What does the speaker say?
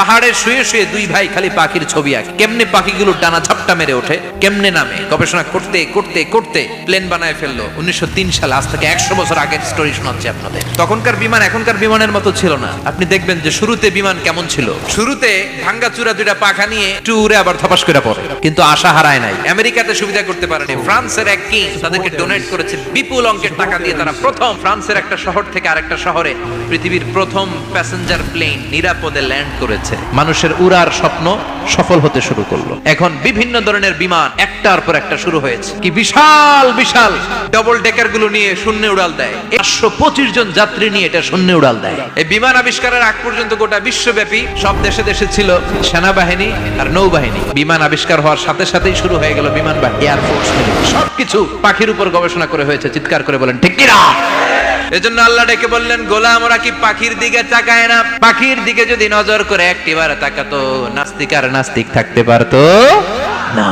পাহাড়ে শুয়ে শুয়ে দুই ভাই খালি পাখির ছবি আঁকে, কেমনে পাখিগুলো ডানা ঝাপটা মেরে ওঠে, কেমনে নামে, গবেষণা করতে করতে করতে প্লেন বানায় ফেললো 1903 সালে। আজ থেকে 100 বছর আগের স্টোরি শোনাচ্ছি আপনাদের। তখনকার বিমান এখনকার বিমানের মতো ছিল না। আপনি দেখবেন যে শুরুতে বিমান কেমন ছিল, শুরুতে ভাঙ্গা চূড়া দুইটা পাখা নিয়ে একটু উড়ে আবার ধপাস করে পড়ে, কিন্তু আশা হারায় নাই। আমেরিকাতে সুবিধা করতে পারেনি। ফ্রান্সের এক কিং তাদেরকে ডোনেট করেছে বিপুল অঙ্কের টাকা দিয়ে। তারা প্রথম ফ্রান্সের একটা শহর থেকে আরেকটা শহরে পৃথিবীর প্রথম প্যাসেঞ্জার প্লেন নিরাপদে ল্যান্ড করেছে। মানুষের উড়ার স্বপ্ন সফল হতে শুরু করলো। এখন বিভিন্ন ধরনের বিমান একটার পর একটা শুরু হয়েছে। কি বিশাল বিশাল ডবল ডেকার গুলো নিয়ে শূন্যে উড়াল দেয়। 125 জন যাত্রী নিয়ে এটা শূন্যে উড়াল দেয়। এই বিমান আবিষ্কারের আগ পর্যন্ত গোটা বিশ্বব্যাপী সব দেশে দেশে ছিল সেনাবাহিনী আর নৌবাহিনী। বিমান আবিষ্কার হওয়ার সাথে সাথেই শুরু হয়ে গেল বিমান বাহিনী, এয়ারফোর্স, সবকিছু পাখির উপর গবেষণা করে হয়েছে। চিৎকার করে বলেন ঠিক কিনা? এজন্য আল্লাহ ডেকে বললেন, গোলাম ওরা কি পাখির দিকে তাকায় না? পাখির দিকে যদি নজর করে একটিবার তাকাতো, নাস্তিক আর নাস্তিক থাকতে পারতো না।